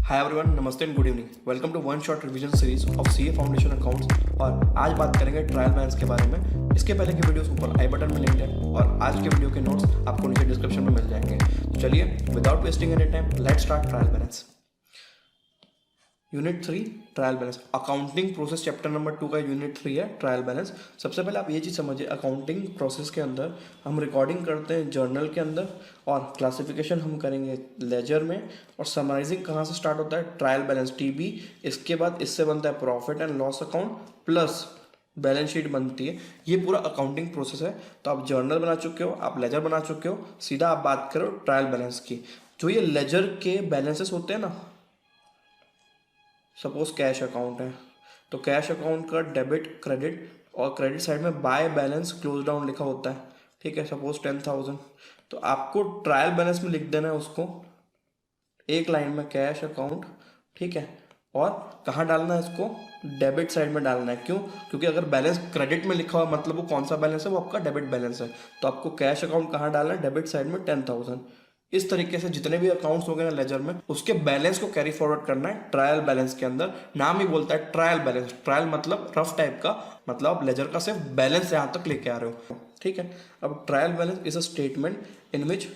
हाय everyone, नमस्ते and good evening. Welcome to one shot revision series of CA foundation accounts. और आज बात करेंगे ट्रायल बैलेंस के बारे में। इसके पहले की वीडियोस ऊपर आई बटन में लिंक है और आज के वीडियो के नोट्स आपको नीचे डिस्क्रिप्शन में मिल जाएंगे। तो चलिए without wasting any time let's start trial balance. Unit 3 trial balance, accounting process chapter number 2 का यूनिट 3 है ट्रायल बैलेंस। सबसे पहले आप ये चीज़ समझिए, अकाउंटिंग प्रोसेस के अंदर हम रिकॉर्डिंग करते हैं जर्नल के अंदर, और क्लासिफिकेशन हम करेंगे लेजर में, और समराइजिंग कहाँ से स्टार्ट होता है, ट्रायल बैलेंस टीबी। इसके बाद इससे बनता है profit and loss account plus balance sheet बनती है। ये पूरा अकाउंटिंग प्रोसेस है। तो आप जर्नल बना चुके हो, आप लेजर बना चुके हो, सीधा आप बात करो ट्रायल बैलेंस की। जो ये लेजर के बैलेंसेस होते हैं ना, सपोज कैश अकाउंट है तो कैश अकाउंट का डेबिट क्रेडिट, और क्रेडिट साइड में बाय बैलेंस क्लोज डाउन लिखा होता है। ठीक है, सपोज 10,000, तो आपको ट्रायल बैलेंस में लिख देना है उसको एक लाइन में कैश अकाउंट। ठीक है, और कहाँ डालना है इसको, डेबिट साइड में डालना है। क्यों? क्योंकि अगर बैलेंस क्रेडिट में लिखा हुआ मतलब वो कौन सा बैलेंस है, वो आपका डेबिट बैलेंस है। तो आपको कैश अकाउंट कहाँ डालना है, डेबिट साइड में 10,000। इस तरीके से जितने भी अकाउंट्स हो गए ना लेजर में, उसके बैलेंस को कैरी फॉरवर्ड करना है ट्रायल बैलेंस के अंदर। नाम ही बोलता है ट्रायल बैलेंस। ट्रायल मतलब रफ टाइप का, मतलब आप लेजर का सिर्फ बैलेंस यहाँ तक लेके आ रहे हो। ठीक है, अब trial balance is a statement in which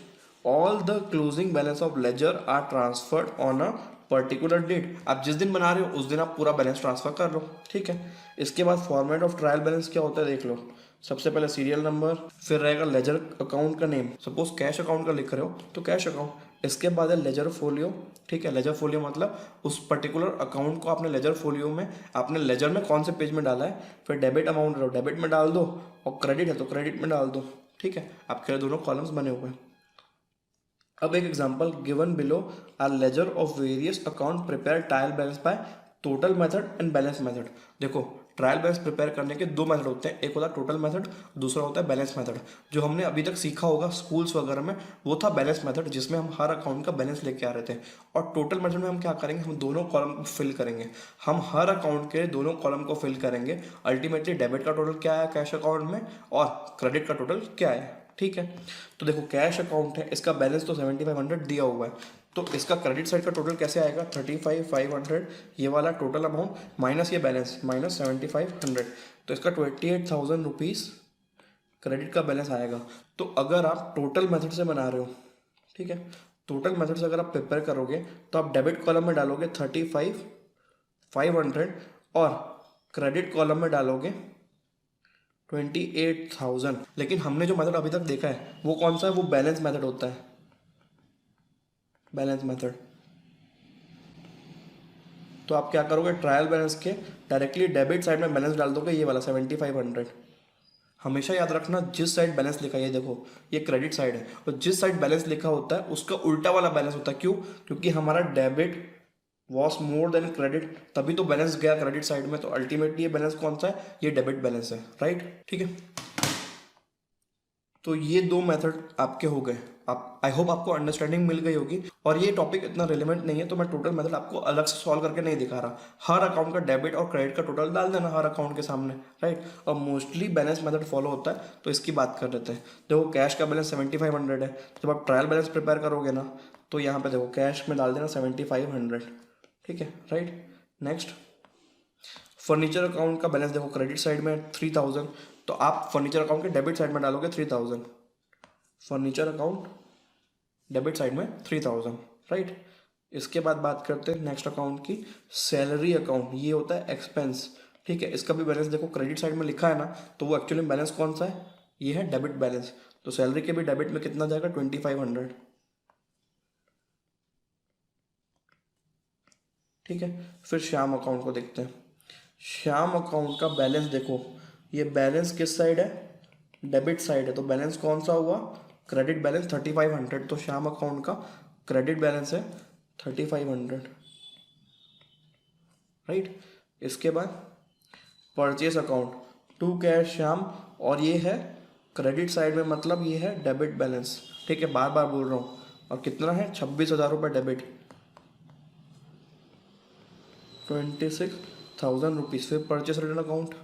all the closing balance of ledger are transferred on a particular date. आप जिस दिन बना रहे हो उस दिन आप पूरा बैलेंस ट्रांसफर कर लो। ठीक है, इसके बाद फॉर्मेट ऑफ ट्रायल बैलेंस क्या होता है देख लो। सबसे पहले सीरियल नंबर, फिर रहेगा लेजर अकाउंट का नेम। सपोज कैश अकाउंट का लिख रहे हो तो कैश अकाउंट। इसके बाद है लेजर फोलियो। ठीक है, लेजर फोलियो मतलब उस पर्टिकुलर अकाउंट को आपने लेजर फोलियो में, आपने लेजर में कौन से पेज में डाला है। फिर डेबिट अमाउंट है डेबिट में डाल दो, और क्रेडिट है तो क्रेडिट में डाल दो। ठीक है, आपके दोनों कॉलम्स बने हुए हैं। अब एक example given below are ledger of various account prepare trial balance by total method and balance method. देखो, ट्रायल बैलेंस प्रिपेयर करने के दो मेथड होते हैं, एक होता है टोटल मेथड, दूसरा होता है बैलेंस मेथड। जो हमने अभी तक सीखा होगा स्कूल्स वगैरह में वो था बैलेंस मेथड, जिसमें हम हर अकाउंट का बैलेंस लेके आ रहे थे। और टोटल मेथड में हम क्या करेंगे, हम दोनों कॉलम को फिल करेंगे। हम हर अकाउंट के दोनों कॉलम को फिल करेंगे। अल्टीमेटली डेबिट का टोटल क्या आया कैश अकाउंट में, और क्रेडिट का टोटल क्या है। ठीक है, तो देखो कैश अकाउंट है, इसका बैलेंस तो 7500 दिया हुआ है। तो इसका क्रेडिट साइड का टोटल कैसे आएगा, 35,500 ये वाला टोटल अमाउंट माइनस ये बैलेंस माइनस 7500, तो इसका 28,000 रुपीज़ क्रेडिट का बैलेंस आएगा। तो अगर आप टोटल मेथड से बना रहे हो, ठीक है, टोटल मेथड से अगर आप प्रिपेयर करोगे तो आप डेबिट कॉलम में डालोगे 35,500, और क्रेडिट कॉलम में डालोगे 28,000। लेकिन हमने जो मेथड अभी तक देखा है वो कौन सा है, वो बैलेंस मेथड होता है, बैलेंस मेथड। तो आप क्या करोगे, ट्रायल बैलेंस के डायरेक्टली डेबिट साइड में बैलेंस डाल दोगे, ये वाला 7500। हमेशा याद रखना, जिस साइड बैलेंस लिखा है, ये देखो ये क्रेडिट साइड है, और जिस साइड बैलेंस लिखा होता है उसका उल्टा वाला बैलेंस होता है। क्यों? क्योंकि हमारा debit was more than credit, तभी तो बैलेंस गया क्रेडिट साइड में। तो अल्टीमेटली ये बैलेंस कौन सा है, ये डेबिट बैलेंस है, राइट। ठीक है, तो ये दो मेथड आपके हो गए। आप, आई होप आपको अंडरस्टैंडिंग मिल गई होगी। और ये टॉपिक इतना रिलेवेंट नहीं है तो मैं टोटल मेथड आपको अलग से सॉल्व करके नहीं दिखा रहा। हर अकाउंट का डेबिट और क्रेडिट का टोटल डाल देना हर अकाउंट के सामने, राइट। और मोस्टली बैलेंस मेथड फॉलो होता है, तो इसकी बात कर लेते हैं। देखो कैश का बैलेंस 7500 है। जब आप ट्रायल बैलेंस प्रिपेयर करोगे ना, तो यहाँ पे देखो कैश में डाल देना 7500। ठीक है, राइट। नेक्स्ट, फर्नीचर अकाउंट का बैलेंस देखो क्रेडिट साइड में 3000, तो आप फर्नीचर अकाउंट के डेबिट साइड में डालोगे 3000। फर्नीचर अकाउंट डेबिट साइड में 3000, राइट। इसके बाद बात करते हैं नेक्स्ट अकाउंट की, सैलरी अकाउंट। ये होता है एक्सपेंस। ठीक है, इसका भी बैलेंस देखो क्रेडिट साइड में लिखा है ना, तो वो एक्चुअली बैलेंस कौन सा है, ये है डेबिट बैलेंस। तो सैलरी के भी डेबिट में कितना जाएगा, 2500। ठीक है, फिर श्याम अकाउंट को देखते हैं। श्याम अकाउंट का बैलेंस देखो, ये बैलेंस किस साइड है, डेबिट साइड है। तो बैलेंस कौन सा हुआ, क्रेडिट बैलेंस 3500। तो श्याम अकाउंट का क्रेडिट बैलेंस है 3500, राइट। इसके बाद purchase account, to cash Shyam, और ये है क्रेडिट साइड में, मतलब ये है डेबिट बैलेंस। ठीक है, बार बार बोल रहा हूँ। और कितना है, 26,000 रुपये डेबिट, 26,000 रुपीज़। फिर परचेस रिटर्न अकाउंट,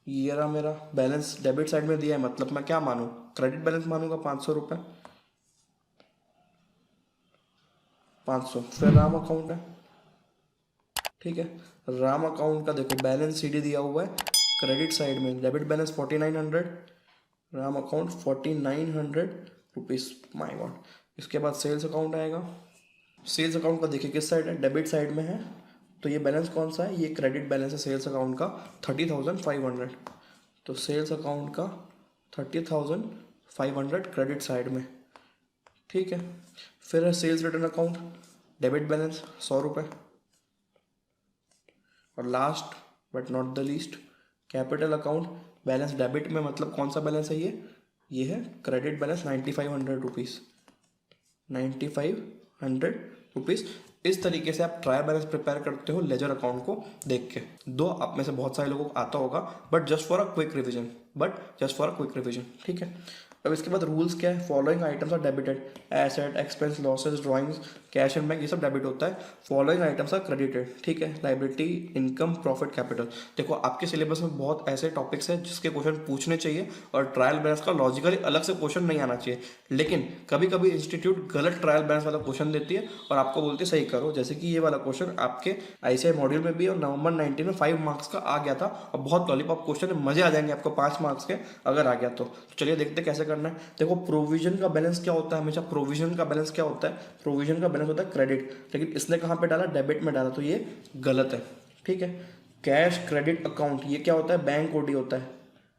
ये रहा मेरा बैलेंस डेबिट साइड में दिया है, मतलब मैं क्या मानूँ, क्रेडिट बैलेंस मानूंगा 500 रुपये। 500। फिर राम अकाउंट है, ठीक है। राम अकाउंट का देखो बैलेंस सीडी दिया हुआ है क्रेडिट साइड में, debit balance 4900, Ram account 4900 rupees, my god. इसके बाद सेल्स अकाउंट आएगा। सेल्स अकाउंट का देखिए किस साइड है, डेबिट साइड में है, तो ये बैलेंस कौन सा है, ये क्रेडिट बैलेंस है सेल्स अकाउंट का 30,500। तो सेल्स अकाउंट का 30,500 क्रेडिट साइड में, ठीक है। फिर है sales return account, debit balance 100 रुपये। और last but not the least capital account, balance debit में, मतलब कौन सा बैलेंस है ये है क्रेडिट बैलेंस 9500 रुपीज़, 9500 रुपीज़। इस तरीके से आप ट्रायल बैलेंस प्रिपेयर करते हो लेजर अकाउंट को देख के। दो आप में से बहुत सारे लोगों को आता होगा, but just for a quick revision, ठीक है। अब इसके बाद रूल्स क्या है, following items are debited, asset, expense, losses, drawings, cash and bank, ये सब डेबिट होता है। फॉलोइंग आइटम्स आर क्रेडिटेड, ठीक है, लाइबिलिटी, इनकम, प्रॉफिट, कैपिटल। देखो आपके सिलेबस में बहुत ऐसे टॉपिक्स हैं जिसके क्वेश्चन पूछने चाहिए और ट्रायल बैलेंस का लॉजिकली अलग से क्वेश्चन नहीं आना चाहिए, लेकिन कभी कभी इंस्टीट्यूट गलत ट्रायल बैलेंस वाला क्वेश्चन देती है और आपको बोलती है सही करो। जैसे कि ये वाला क्वेश्चन आपके ICI मॉड्यूल में भी और नवंबर 19 में 5 मार्क्स का आ गया था और बहुत लॉलीपॉप क्वेश्चन है, मजे आ जाएंगे आपको 5 मार्क्स के अगर आ गया तो चलिए देखते कैसे करना है। देखो प्रोविजन का बैलेंस क्या होता है, हमेशा प्रोविजन का बैलेंस क्या होता है, प्रोविजन का बैलेंस होता है क्रेडिट, लेकिन इसने कहाँ पे डाला, डेबिट में डाला, तो ये गलत है, ठीक है। कैश क्रेडिट अकाउंट, ये क्या होता है, बैंक ओडी होता है,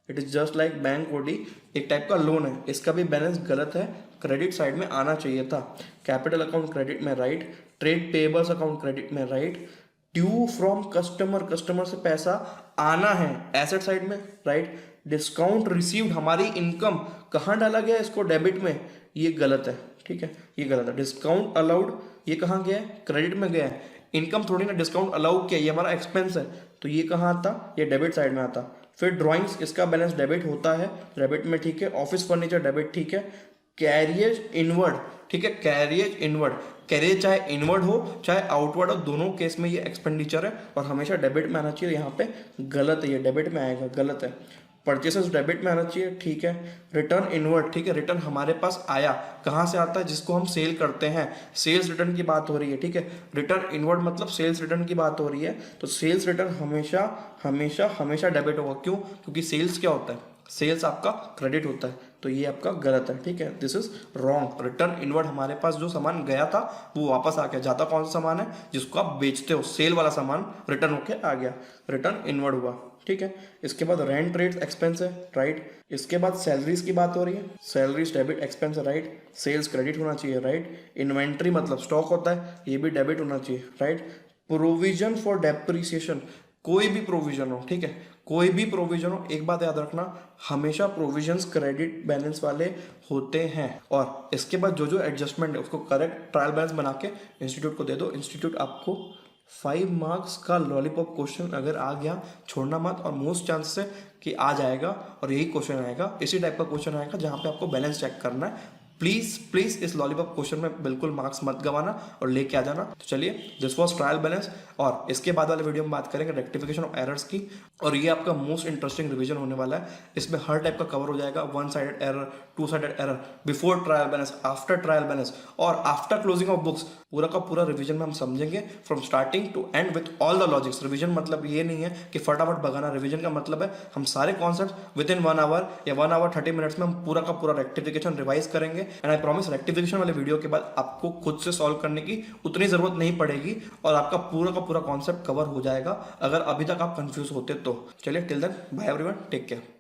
it is just like bank OD, एक टाइप का लोन है, इसका भी बैलेंस गलत है, क्रेडिट साइड में आना चाहिए था। कैपिटल अकाउंट क्रेडिट में right, trade payables account credit में right, due from customer, customer से पैसा आना है एसेट साइड में राइट, डिस्काउंट रिसीव्ड, हमारी इनकम कहाँ डाला गया, इसको डेबिट में, ये गलत है, ठीक है, ये गलत है। डिस्काउंट अलाउड, ये कहाँ गया है, क्रेडिट में गया है, इनकम थोड़ी ना डिस्काउंट अलाउ किया, ये हमारा एक्सपेंस है, तो ये कहाँ आता, ये डेबिट साइड में आता। फिर ड्राइंग्स, इसका बैलेंस डेबिट होता है, डेबिट में, ठीक है। ऑफिस फर्नीचर डेबिट, ठीक है। कैरियज इनवर्ड, ठीक है, कैरियज इनवर्ड, कैरियज चाहे इनवर्ड हो चाहे आउटवर्ड हो, दोनों केस में ये एक्सपेंडिचर है और हमेशा डेबिट में आना चाहिए, यहाँ पे गलत है, ये डेबिट में आएगा, गलत है। परचेसेस डेबिट में आना चाहिए, ठीक है। रिटर्न इनवर्ड, ठीक है, रिटर्न हमारे पास आया, कहाँ से आता है, जिसको हम सेल करते हैं, सेल्स रिटर्न की बात हो रही है, ठीक है। रिटर्न इनवर्ड मतलब सेल्स रिटर्न की बात हो रही है, तो सेल्स रिटर्न हमेशा हमेशा हमेशा डेबिट होगा, क्यों, क्योंकि सेल्स क्या होता है, सेल्स आपका क्रेडिट होता है, तो ये आपका गलत है, ठीक है, this is wrong. Return inward, हमारे पास जो सामान गया था वो वापस आ गया, जाता कौन सा सामान है, जिसको आप बेचते हो, सेल वाला सामान रिटर्न होके आ गया, रिटर्न इनवर्ड हुआ, ठीक है। इसके बाद रेंट रेट एक्सपेंस है राइट, इसके बाद सैलरीज की बात हो रही है, सैलरीज डेबिट एक्सपेंस है राइट, सेल्स क्रेडिट होना चाहिए राइट, इन्वेंट्री मतलब स्टॉक होता है, ये भी डेबिट होना चाहिए राइट। प्रोविजन फॉर डेप्रिसिएशन, कोई भी प्रोविजन हो, ठीक है, कोई भी प्रोविजन हो, एक बात याद रखना, हमेशा प्रोविजंस क्रेडिट बैलेंस वाले होते हैं, और इसके बाद जो जो एडजस्टमेंट है उसको करेक्ट ट्रायल बैलेंस बना के इंस्टीट्यूट को दे दो, इंस्टीट्यूट आपको 5 मार्क्स का लॉलीपॉप क्वेश्चन अगर आ गया छोड़ना मत, और मोस्ट चांसेस है कि आ जाएगा और यही क्वेश्चन आएगा, इसी टाइप का क्वेश्चन आएगा जहाँ पे आपको बैलेंस चेक करना है। प्लीज इस लॉलीपॉप क्वेश्चन में बिल्कुल मार्क्स मत गवाना और लेके आ जाना। तो चलिए, दिस वाज ट्रायल बैलेंस, और इसके बाद वाले वीडियो में बात करेंगे रेक्टिफिकेशन ऑफ एरर्स की, और ये आपका मोस्ट इंटरेस्टिंग रिवीजन होने वाला है। इसमें हर टाइप का कवर हो जाएगा, 1 sided error, 2 sided error, before trial balance, after trial balance, और आफ्टर क्लोजिंग ऑफ बुक्स पूरा का पूरा रिवीजन में हम समझेंगे from starting to end with all the logics. Revision मतलब ये नहीं है कि फटाफट भगाना, रिवीजन का मतलब है हम सारे कॉन्सेप्ट विद इन 1 आवर या 1 आवर 30 मिनट्स में हम पूरा का पूरा रेक्टिफिकेशन रिवाइज करेंगे, एंड आई प्रॉमिस रेक्टिफिकेशन वाले वीडियो के बाद आपको खुद से सॉल्व करने की उतनी जरूरत नहीं पड़ेगी और आपका पूरा का पूरा कॉन्सेप्ट कवर हो जाएगा, अगर अभी तक आप कंफ्यूज होते तो। चलिए, till then bye everyone, take care.